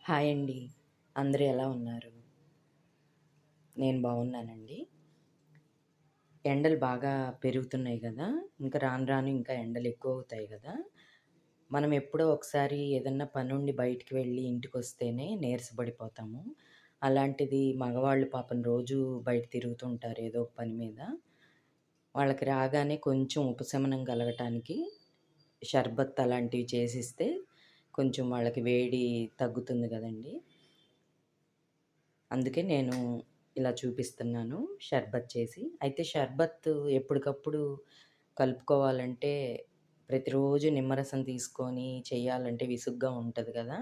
Hi అండి. అందరూ ఎలా ఉన్నారు? నేను బాగున్నానండి. ఎండలు బాగా పెరుగుతున్నాయి గదా! ఇంకా రాను రాను ఇంకా ఎండలు ఎక్కువవుతాయి గదా! మనం ఎప్పుడో ఒకసారి ఏదన్నా పనుండి బయటికి వెళ్ళి ఇంటికొస్తేనే నీరసపడిపోతాము. అలాంటిది మగవాళ్ళు పాపం రోజూ బయట తిరుగుతుంటారు ఏదో ఒక పని మీద. వాళ్ళకి రాగానే కొంచెం ఉపశమనం కలగటానికి షర్బత్ అలాంటివి చేసిస్తే కొంచెం వాళ్ళకి వేడి తగ్గుతుంది గదండీ! అందుకే నేను ఇలా చూపిస్తున్నాను షర్బత్ చేసి. అయితే షర్బత్ ఎప్పటికప్పుడు కలుపుకోవాలంటే ప్రతిరోజు నిమ్మరసం తీసుకొని చేయాలంటే విసుగ్గా ఉంటది గదా!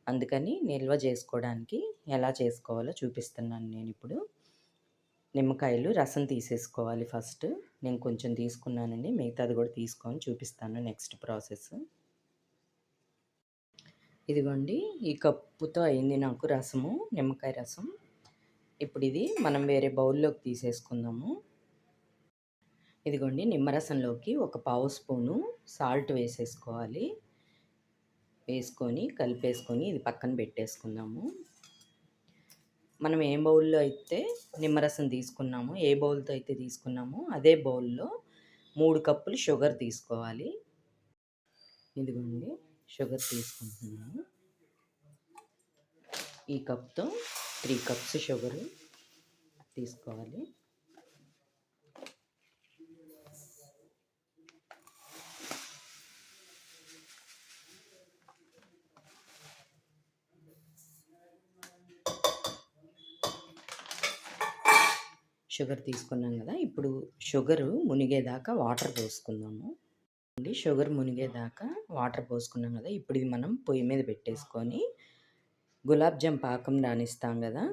అందుకని నిల్వ జేసుకోవడానికి ఎలా చేసుకోవాలో చూపిస్తున్నాను నేనిప్పుడు. నిమ్మకాయలు రసం తీసేసుకోవాలి ఫస్ట్. నేను కొంచెం తీసుకున్నానండి. మిగతాది గూడా తీసుకొని చూపిస్తాను నెక్స్ట్ ప్రాసెస్. ఇదిగోండి ఈ కప్పుతో అయింది నాకు రసము, నిమ్మకాయ రసం. ఇప్పుడు ఇది మనం వేరే బౌల్‌లోకి తీసేసుకుందాము. ఇదిగోండి నిమ్మరసంలోకి ఒక పావు స్పూను సాల్ట్ వేసేసుకోవాలి. వేసుకొని కలిపేసుకొని ఇది పక్కన పెట్టేసుకుందాము. మనం ఏ బౌల్‌లో అయితే నిమ్మరసం తీసుకున్నామో, ఏ బౌల్‌తో అయితే తీసుకున్నామో అదే బౌల్‌లో 3 కప్పులు షుగర్ తీసుకోవాలి. ఇదిగోండి షుగర్ తీసుకుంటున్నాను. ఈ కప్‌తో 3 కప్స్ షుగరు తీసుకోవాలి. షుగర్ తీసుకున్నాం గదా! ఇప్పుడు షుగరు మునిగేదాకా వాటర్ పోసుకుందాము. షుగర్ మునిగేదాకా వాటర్ పోసుకున్నాం గదా! ఇప్పుడు ఇది మనం పొయ్యి మీద పెట్టేసుకొని గులాబ్ జామ్ పాకం రానిస్తాం గదా!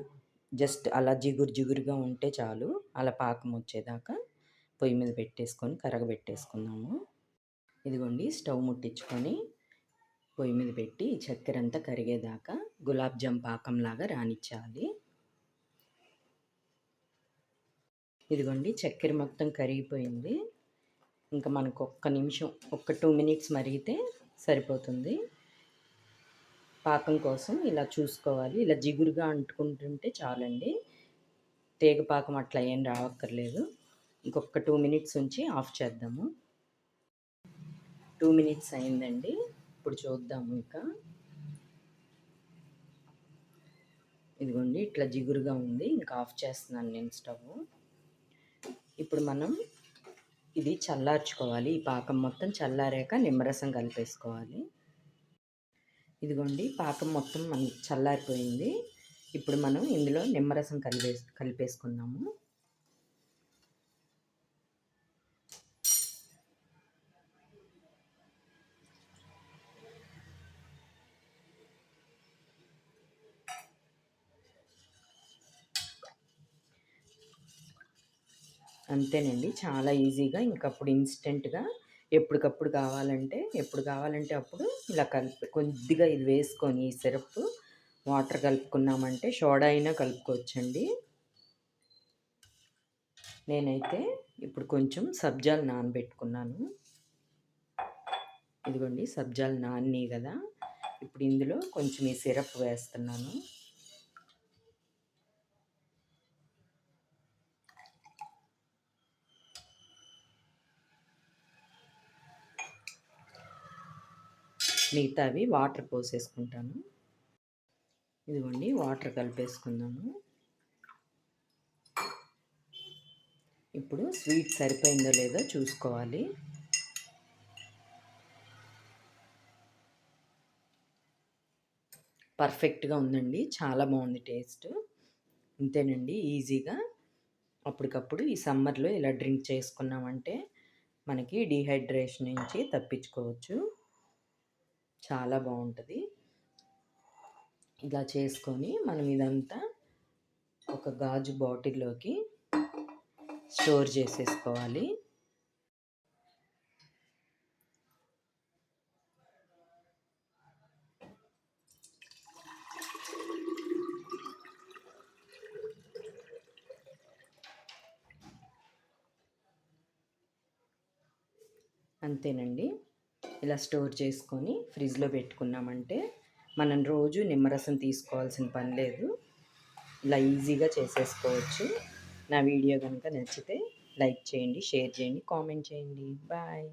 జస్ట్ అలా జిగురు జిగురుగా ఉంటే చాలు. అలా పాకం వచ్చేదాకా పొయ్యి మీద పెట్టేసుకొని కరగబెట్టేసుకుందాము. ఇదిగోండి స్టవ్ ముట్టించుకొని పొయ్యి మీద పెట్టి చక్కెర అంతా కరిగేదాకా గులాబ్ జామ్ పాకంలాగా రానిచ్చాలి. ఇదిగోండి చక్కెర మొత్తం కరిగిపోయింది. ఇంకా మనకు ఒక్క నిమిషం, ఒక 2 మినిట్స్ మరిగితే సరిపోతుంది. పాకం కోసం ఇలా చూసుకోవాలి. ఇలా జిగురుగా అంటుకుంటుంటే చాలండి. తీగ పాకం అట్లా ఏం రావక్కర్లేదు. ఇంకొక 2 మినిట్స్ ఉంచి ఆఫ్ చేద్దాము. 2 మినిట్స్ అయిందండి. ఇప్పుడు చూద్దాము ఇక. ఇదిగోండి ఇట్లా జిగురుగా ఉంది. ఇంకా ఆఫ్ చేస్తున్నాను నేను స్టవ్. ఇప్పుడు మనం ఇది చల్లార్చుకోవాలి. ఈ పాకం మొత్తం చల్లారాక నిమ్మరసం కలిపేసుకోవాలి. ఇదిగోండి పాకం మొత్తం మనకి చల్లారిపోయింది. ఇప్పుడు మనం ఇందులో నిమ్మరసం కలిపేసుకుందాము. అంతేనండి. చాలా ఈజీగా ఇంకప్పుడు ఇన్‌స్టంట్‌గా ఎప్పుడు కావాలంటే అప్పుడు ఇలా కొద్దిగా ఇది వేసుకొని ఈ సిరప్ వాటర్ కలుపుకున్నామంటే సోడా అయినా కలుపుకోవచ్చండి. నేనైతే ఇప్పుడు కొంచెం సబ్జాలు నానబెట్టుకున్నాను. ఇదిగోండి సబ్జాలు నానినాయి గదా! ఇప్పుడు ఇందులో కొంచెం ఈ సిరప్ వేస్తున్నాను. మిగతావి వాటర్ పోసేసుకుంటాను. ఇదిగోండి వాటర్ కలిపేసుకుందాము. ఇప్పుడు స్వీట్ సరిపోయిందో లేదో చూసుకోవాలి. పర్ఫెక్ట్‌గా ఉందండి. చాలా బాగుంది టేస్ట్. ఇంతేనండి ఈజీగా అప్పటికప్పుడు ఈ సమ్మర్‌లో ఇలా డ్రింక్ చేసుకున్నామంటే మనకి డీహైడ్రేషన్ నుంచి తప్పించుకోవచ్చు. చాలా బాగుంటుంది. ఇలా చేసుకొని మనం ఇదంతా ఒక గాజు బాటిల్లోకి స్టోర్ చేసేసుకోవాలి. అంతేనండి. ఇలా స్టోర్ చేసుకొని ఫ్రిడ్జ్‌లో పెట్టుకున్నామంటే మనం రోజు నిమ్మరసం తీసుకోవాల్సిన పని లేదు. ఇలా ఈజీగా చేసేసుకోవచ్చు. నా వీడియో గనుక నచ్చితే లైక్ చేయండి, షేర్ చేయండి, కామెంట్ చేయండి. బాయ్.